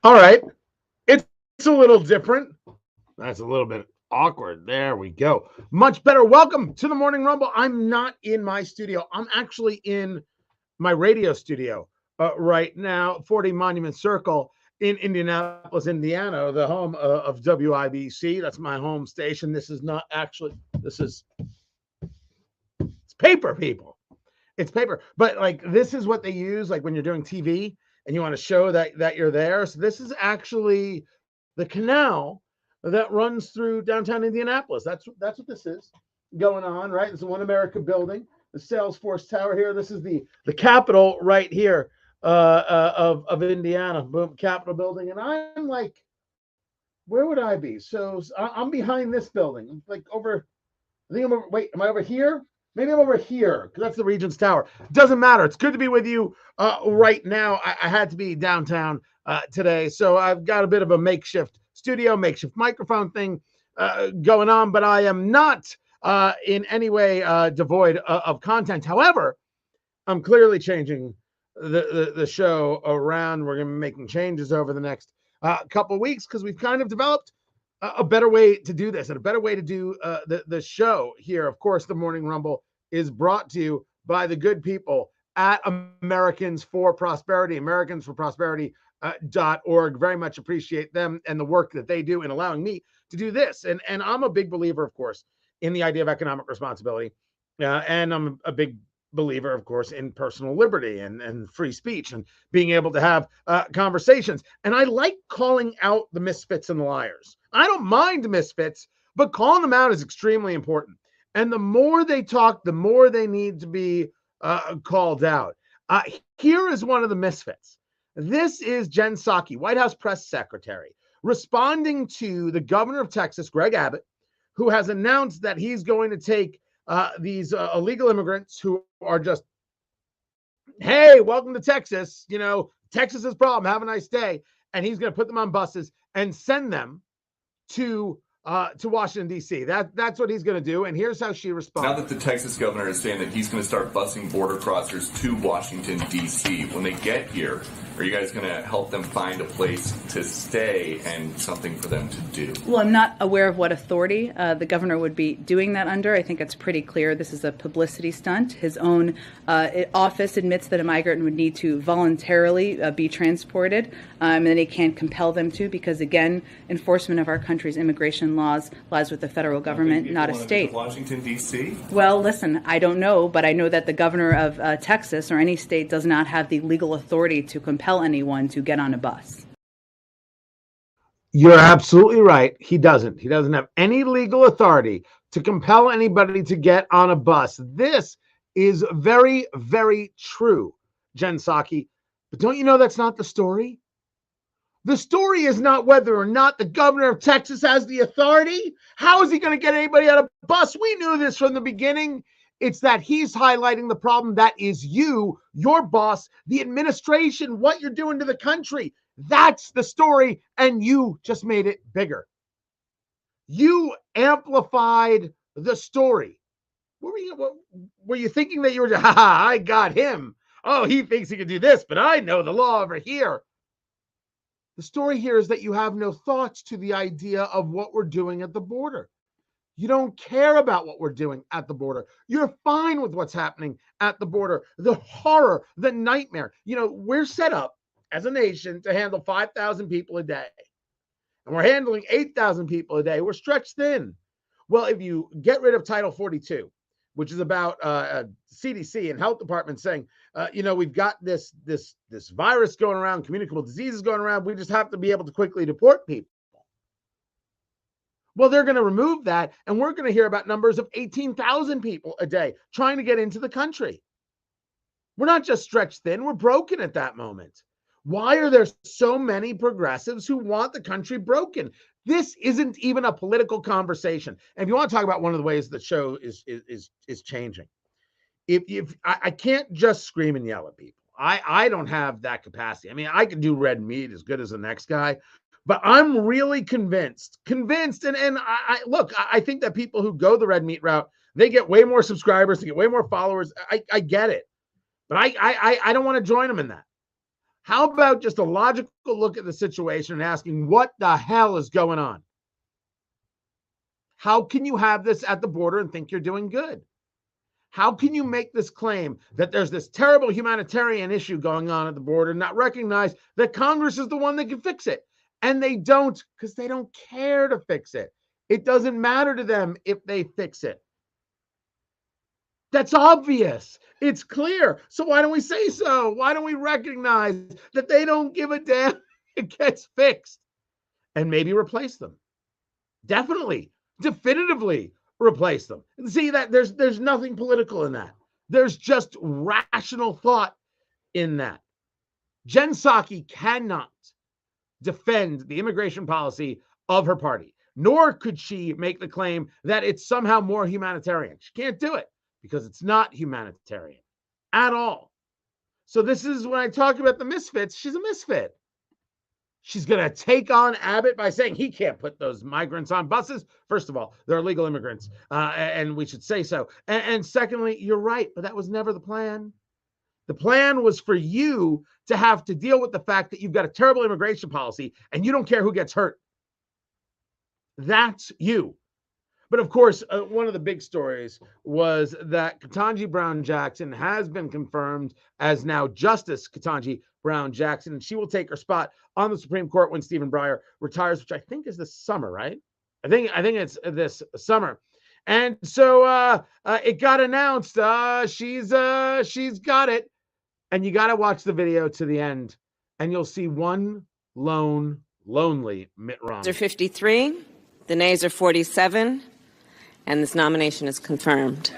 All right. It's a little different. That's a little bit awkward. There we go. Much better. Welcome to the Morning Rumble. I'm not in my studio. I'm actually in my radio studio right now, 40 Monument Circle in Indianapolis, Indiana, the home of WIBC. That's my home station. This is not actually, it's paper, people. It's paper. But like, this is what they use, like when you're doing TV and you want to show that you're there. So this is actually the canal that runs through downtown Indianapolis. That's what this is going on, right? It's the One America building, the Salesforce Tower here. This is the Capitol right here of Indiana, boom, Capitol building. And I'm like, where would I be? So I'm behind this building, like over. I think I'm over. Wait, am I over here? Maybe I'm over here because that's the Regent's Tower. Doesn't matter. It's good to be with you right now. I had to be downtown today, so I've got a bit of a makeshift studio, makeshift microphone thing going on, but I am not in any way devoid of content. However, I'm clearly changing the show around. We're going to be making changes over the next couple of weeks because we've kind of developed a better way to do this and a better way to do the show here. Of course, the Morning Rumble is brought to you by the good people at Americans for Prosperity, AmericansForProsperity.org. Very much appreciate them and the work that they do in allowing me to do this. And I'm a big believer, of course, in the idea of economic responsibility. And I'm a big believer, of course, in personal liberty and free speech and being able to have conversations. And I like calling out the misfits and the liars. I don't mind the misfits, but calling them out is extremely important. And the more they talk, the more they need to be called out. Here is one of the misfits. This is Jen Psaki, White House press secretary, responding to the governor of Texas, Greg Abbott, who has announced that he's going to take these illegal immigrants who are just, hey, welcome to Texas. You know, Texas's problem. Have a nice day. And he's going to put them on buses and send them to Washington, D.C. That's what he's going to do. And here's how she responded. Now that the Texas governor is saying that he's going to start busing border crossers to Washington, D.C., when they get here, are you guys going to help them find a place to stay and something for them to do? Well, I'm not aware of what authority the governor would be doing that under. I think it's pretty clear this is a publicity stunt. His own office admits that a migrant would need to voluntarily be transported, and then he can't compel them to because, again, enforcement of our country's immigration laws lies with the federal government, not a state. Washington, D.C.? Well, listen, I don't know, but I know that the governor of Texas or any state does not have the legal authority to compel anyone to get on a bus. You're absolutely right. He doesn't. He doesn't have any legal authority to compel anybody to get on a bus. This is very, very true, Jen Psaki. But don't you know that's not the story? The story is not whether or not the governor of Texas has the authority. How is he going to get anybody on a bus? We knew this from the beginning. It's that he's highlighting the problem that is you, your boss, the administration, what you're doing to the country. That's the story, and you just made it bigger. You amplified the story. What were you thinking that you were, I got him. Oh, he thinks he can do this, but I know the law over here. The story here is that you have no thoughts to the idea of what we're doing at the border. You don't care about what we're doing at the border. You're fine with what's happening at the border. The horror, the nightmare. You know, we're set up as a nation to handle 5,000 people a day. And we're handling 8,000 people a day. We're stretched thin. Well, if you get rid of Title 42, which is about CDC and health departments saying, we've got this virus going around, communicable diseases going around. We just have to be able to quickly deport people. Well, they're going to remove that, and we're going to hear about numbers of 18,000 people a day trying to get into the country. We're not just stretched thin, we're broken at that moment. Why are there so many progressives who want the country broken? This isn't even a political conversation. And if you want to talk about one of the ways the show is changing, if I can't just scream and yell at people. I don't have that capacity. I mean, I can do red meat as good as the next guy, but I'm really convinced. And I think that people who go the red meat route, they get way more subscribers, they get way more followers. I get it, but I don't want to join them in that. How about just a logical look at the situation and asking what the hell is going on? How can you have this at the border and think you're doing good? How can you make this claim that there's this terrible humanitarian issue going on at the border and not recognize that Congress is the one that can fix it? And they don't, because they don't care to fix it. It doesn't matter to them if they fix it. That's obvious. It's clear. So why don't we say so? Why don't we recognize that they don't give a damn if it gets fixed? And maybe replace them. Definitely, definitively replace them. And see that there's nothing political in that. There's just rational thought in that. Jen Psaki cannot defend the immigration policy of her party, nor could she make the claim that it's somehow more humanitarian. She can't do it because it's not humanitarian at all. So this is when I talk about the misfits, she's a misfit. She's going to take on Abbott by saying he can't put those migrants on buses. First of all, they're illegal immigrants, and we should say so. And secondly, you're right, but that was never the plan. The plan was for you to have to deal with the fact that you've got a terrible immigration policy and you don't care who gets hurt. That's you. But of course, one of the big stories was that Ketanji Brown Jackson has been confirmed as now Justice Ketanji Brown Jackson, and she will take her spot on the Supreme Court when Stephen Breyer retires, which I think is this summer, right? I think it's this summer. And so it got announced. She's got it. And you got to watch the video to the end, and you'll see one lonely Mitt Romney. Are 53, the nays are 47, and this nomination is confirmed.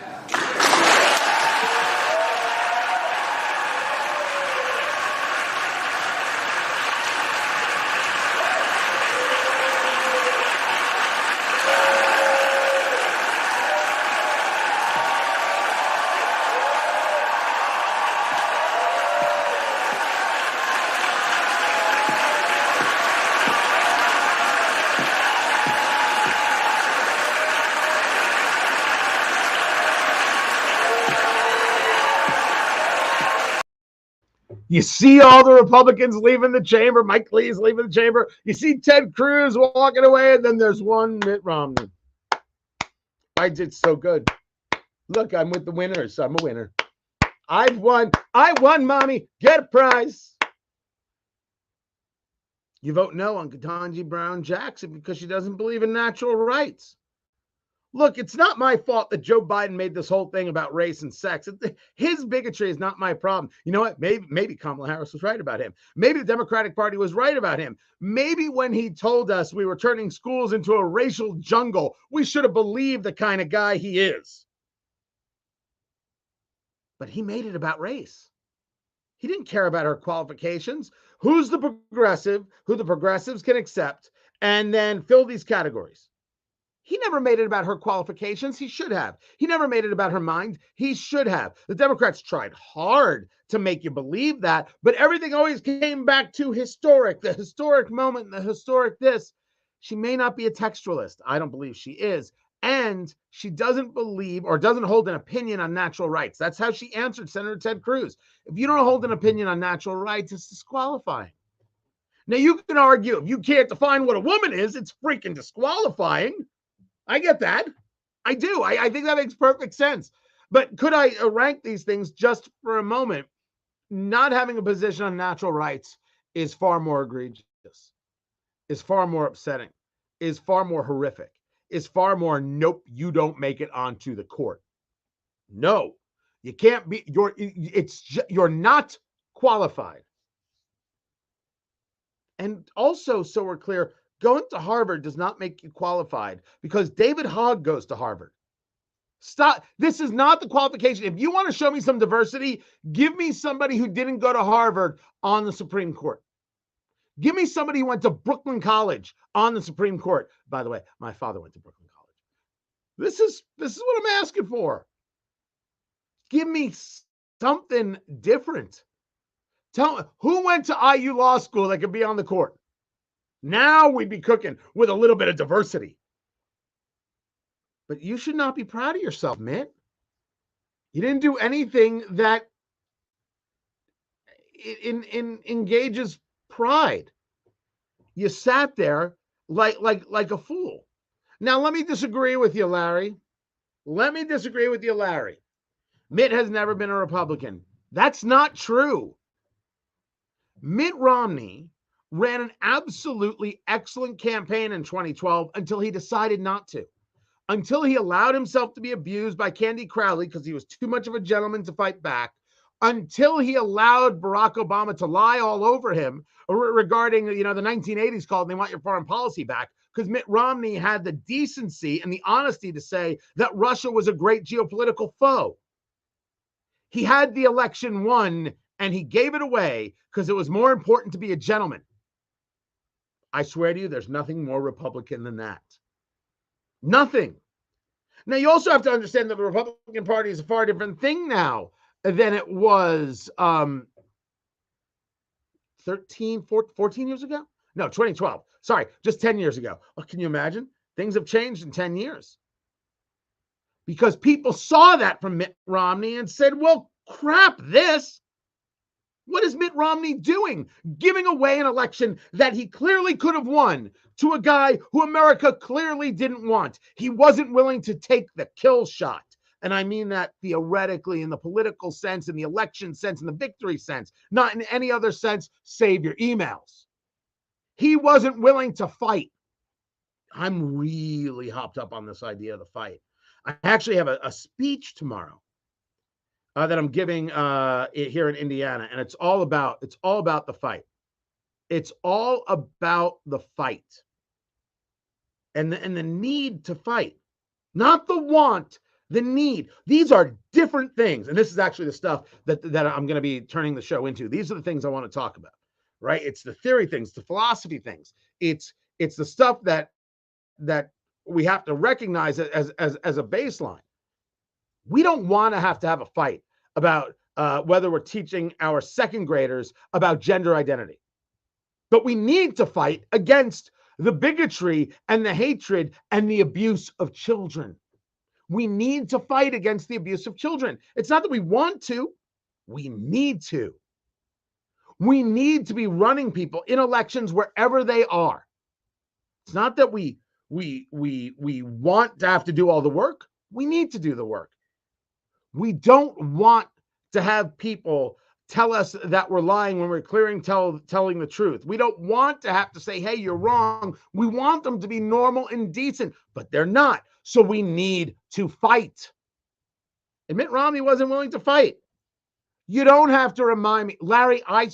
You see all the Republicans leaving the chamber. Mike Lee's leaving the chamber. You see Ted Cruz walking away, and then there's one Mitt Romney. I did so good. Look, I'm with the winners. I'm a winner. I've won. I won, mommy. Get a prize. You vote no on Ketanji Brown Jackson because she doesn't believe in natural rights. Look, it's not my fault that Joe Biden made this whole thing about race and sex. His bigotry is not my problem. You know what? Maybe Kamala Harris was right about him. Maybe the Democratic Party was right about him. Maybe when he told us we were turning schools into a racial jungle, we should have believed the kind of guy he is. But he made it about race. He didn't care about her qualifications. Who's the progressive, who the progressives can accept, and then fill these categories. He never made it about her qualifications. He should have. He never made it about her mind. He should have. The Democrats tried hard to make you believe that, but everything always came back to historic, the historic moment, the historic this. She may not be a textualist. I don't believe she is. And she doesn't believe or doesn't hold an opinion on natural rights. That's how she answered Senator Ted Cruz. If you don't hold an opinion on natural rights, it's disqualifying. Now, you can argue if you can't define what a woman is, it's freaking disqualifying. I get that. I do. I think that makes perfect sense. But could I rank these things just for a moment? Not having a position on natural rights is far more egregious, is far more upsetting, is far more horrific, is far more, nope, you don't make it onto the court. No, you can't be, you're not qualified. And also, so we're clear, going to Harvard does not make you qualified because David Hogg goes to Harvard. Stop. This is not the qualification. If you want to show me some diversity, give me somebody who didn't go to Harvard on the Supreme Court. Give me somebody who went to Brooklyn College on the Supreme Court. By the way, my father went to Brooklyn College. This is what I'm asking for. Give me something different. Tell me who went to IU Law School that could be on the court. Now we'd be cooking with a little bit of diversity. But you should not be proud of yourself, Mitt. You didn't do anything that engages pride. You sat there like a fool. Now, let me disagree with you, Larry. Let me disagree with you, Larry. Mitt has never been a Republican. That's not true. Mitt Romney ran an absolutely excellent campaign in 2012 until he decided not to. Until he allowed himself to be abused by Candy Crowley because he was too much of a gentleman to fight back. Until he allowed Barack Obama to lie all over him regarding, the 1980s call, and they want your foreign policy back, because Mitt Romney had the decency and the honesty to say that Russia was a great geopolitical foe. He had the election won, and he gave it away because it was more important to be a gentleman. I swear to you, there's nothing more Republican than that. Nothing. Now, you also have to understand that the Republican Party is a far different thing now than it was 14 years ago? No, 2012. Sorry, just 10 years ago. Oh, can you imagine? Things have changed in 10 years. Because people saw that from Mitt Romney and said, well, crap this. What is Mitt Romney doing? Giving away an election that he clearly could have won to a guy who America clearly didn't want. He wasn't willing to take the kill shot. And I mean that theoretically in the political sense, in the election sense, in the victory sense, not in any other sense, save your emails. He wasn't willing to fight. I'm really hopped up on this idea of the fight. I actually have a speech tomorrow that I'm giving here in Indiana, and it's all about the fight. It's all about the fight and the need to fight, not the want, the need. These are different things, and this is actually the stuff that I'm going to be turning the show into. These are the things I want to talk about, right? It's the theory things, the philosophy things. It's the stuff that we have to recognize as a baseline. We don't want to have a fight about whether we're teaching our second graders about gender identity, but we need to fight against the bigotry and the hatred and the abuse of children. We need to fight against the abuse of children. It's not that we want to, we need to. We need to be running people in elections wherever they are. It's not that we want to have to do all the work. We need to do the work. We don't want to have people tell us that we're lying when we're telling the truth. We don't want to have to say, hey, you're wrong. We want them to be normal and decent, but they're not. So we need to fight. And Mitt Romney wasn't willing to fight. You don't have to remind me. Larry, I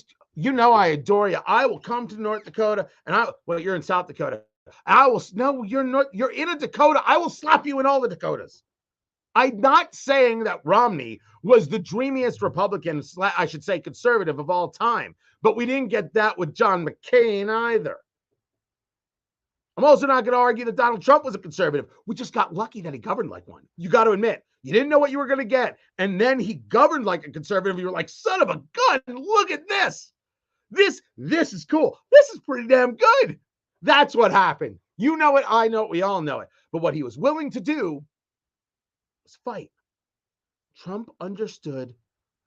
adore you. I will come to North Dakota, and you're in South Dakota. You're in a Dakota. I will slap you in all the Dakotas. I'm not saying that Romney was the dreamiest Republican, I should say conservative of all time, but we didn't get that with John McCain either. I'm also not going to argue that Donald Trump was a conservative. We just got lucky that he governed like one. You got to admit, you didn't know what you were going to get. And then he governed like a conservative. You were like, son of a gun, look at this. This is cool. This is pretty damn good. That's what happened. You know it. I know it. We all know it. But what he was willing to do was fight. Trump understood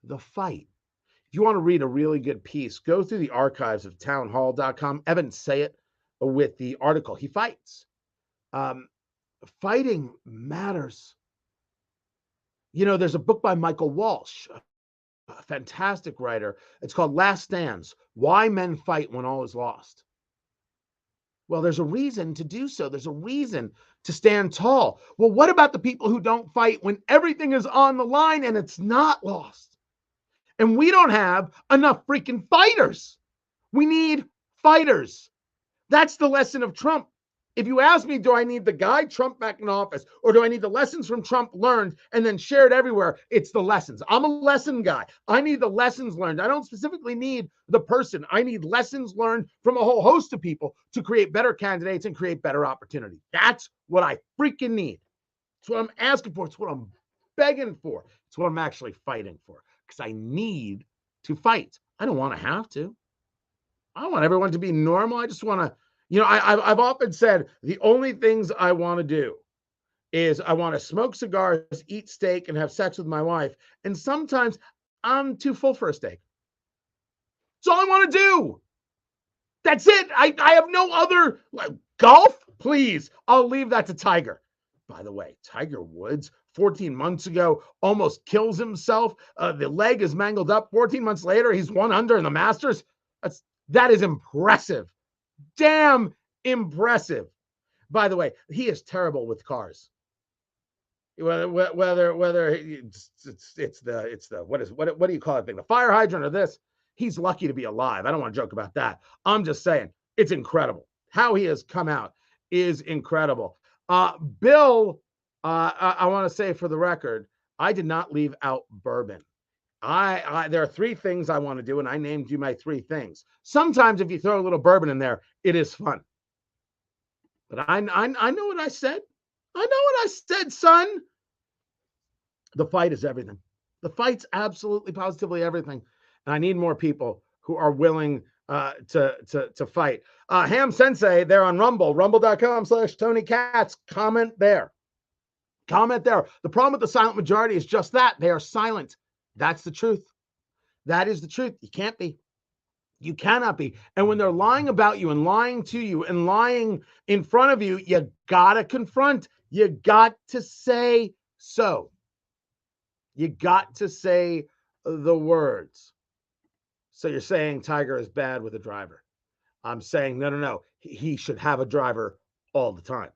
the fight. If you want to read a really good piece, go through the archives of townhall.com. Evan Sayet with the article. He fights. Fighting matters. There's a book by Michael Walsh, a fantastic writer. It's called Last Stands: Why Men Fight When All Is Lost. Well, there's a reason to do so. There's a reason to stand tall. Well, what about the people who don't fight when everything is on the line and it's not lost? And we don't have enough freaking fighters. We need fighters. That's the lesson of Trump. If you ask me, do I need the guy Trump back in office, or do I need the lessons from Trump learned and then shared everywhere? It's the lessons. I'm a lesson guy. I need the lessons learned. I don't specifically need the person. I need lessons learned from a whole host of people to create better candidates and create better opportunity. That's what I freaking need. It's what I'm asking for. It's what I'm begging for. It's what I'm actually fighting for, because I need to fight. I don't want to have to. I want everyone to be normal. I just want to, I've often said the only things I want to do is I want to smoke cigars, eat steak, and have sex with my wife. And sometimes I'm too full for a steak. That's all I want to do. That's it. I have no other golf. Please, I'll leave that to Tiger. By the way, Tiger Woods, 14 months ago, almost kills himself. The leg is mangled up. 14 months later, he's 1 under in the Masters. That is impressive. Damn impressive. By the way, he is terrible with cars. Whether it's the what do you call it thing? The fire hydrant or this? He's lucky to be alive. I don't want to joke about that. I'm just saying it's incredible how he has come out is incredible. Bill, I want to say for the record, I did not leave out bourbon. There are 3 things I want to do, and I named you my 3 things. Sometimes if you throw a little bourbon in there, it is fun. But I know what I said. I know what I said, son. The fight is everything. The fight's absolutely, positively everything. And I need more people who are willing to fight. Ham Sensei, they're on Rumble, rumble.com/Tony Katz. Comment there. Comment there. The problem with the silent majority is just that. They are silent. That's the truth. That is the truth. You can't be. You cannot be. And when they're lying about you and lying to you and lying in front of you, you got to confront. You got to say so. You got to say the words. So you're saying Tiger is bad with a driver. I'm saying, no. He should have a driver all the time.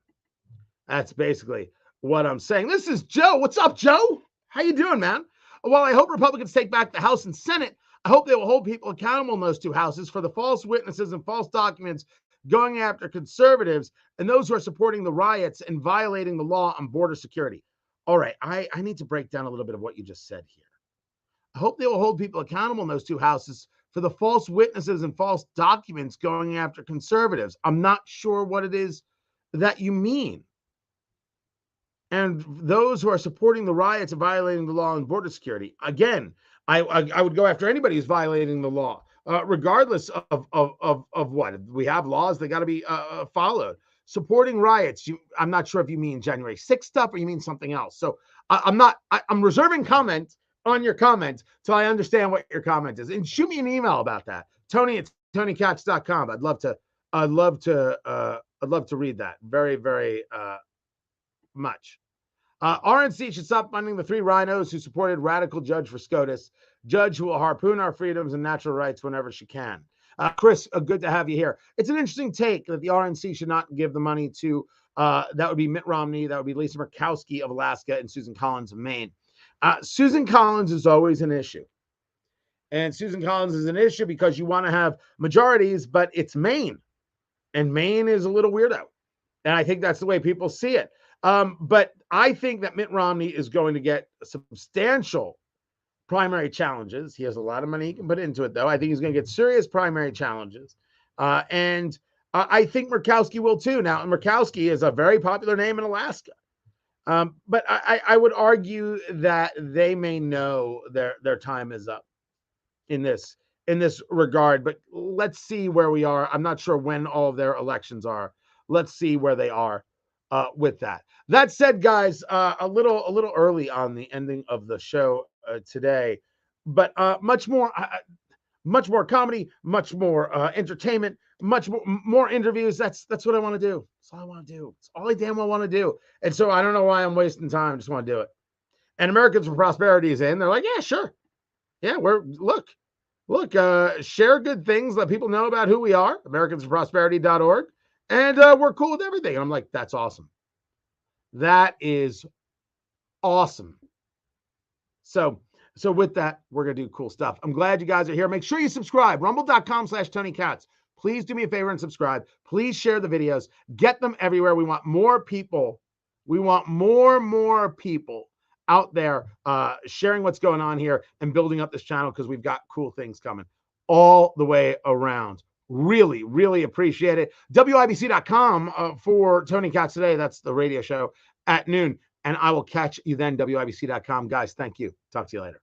That's basically what I'm saying. This is Joe. What's up, Joe? How you doing, man? While I hope Republicans take back the House and Senate, I hope they will hold people accountable in those 2 houses for the false witnesses and false documents going after conservatives and those who are supporting the riots and violating the law on border security. All right, I need to break down a little bit of what you just said here. I hope they will hold people accountable in those 2 houses for the false witnesses and false documents going after conservatives. I'm not sure what it is that you mean. And those who are supporting the riots and violating the law on border security. Again, I would go after anybody who's violating the law, regardless of what. We have laws that got to be followed. Supporting riots, I'm not sure if you mean January 6th stuff or you mean something else. So I'm reserving comment on your comment till I understand what your comment is. And shoot me an email about that. Tony@TonyKatz.com. I'd love to read that very, very much. RNC should stop funding the 3 rhinos who supported radical Judge for SCOTUS, judge who will harpoon our freedoms and natural rights whenever she can. Chris, good to have you here. It's an interesting take that the RNC should not give the money to, that would be Mitt Romney, that would be Lisa Murkowski of Alaska, and Susan Collins of Maine. Susan Collins is always an issue. And Susan Collins is an issue because you want to have majorities, but it's Maine. And Maine is a little weirdo. And I think that's the way people see it. But I think that Mitt Romney is going to get substantial primary challenges. He has a lot of money he can put into it, though. I think he's going to get serious primary challenges. And I think Murkowski will, too. Now, Murkowski is a very popular name in Alaska. But I would argue that they may know their time is up in this regard. But let's see where we are. I'm not sure when all of their elections are. Let's see where they are with that. That said, guys, a little early on the ending of the show today, but much more comedy, much more entertainment, much more interviews. That's what I want to do. That's all I want to do. It's all I damn well want to do. And so I don't know why I'm wasting time. I just want to do it. And Americans for Prosperity is in. They're like, yeah, sure. Yeah, look, share good things, let people know about who we are, americansforprosperity.org. And we're cool with everything. And I'm like, that's awesome. That is awesome. So with that, we're going to do cool stuff. I'm glad you guys are here. Make sure you subscribe. Rumble.com/Tony Katz. Please do me a favor and subscribe. Please share the videos. Get them everywhere. We want more people. We want more people out there sharing what's going on here and building up this channel because we've got cool things coming all the way around. Really, really appreciate it. WIBC.com for Tony Katz Today. That's the radio show at noon. And I will catch you then, WIBC.com. Guys, thank you. Talk to you later.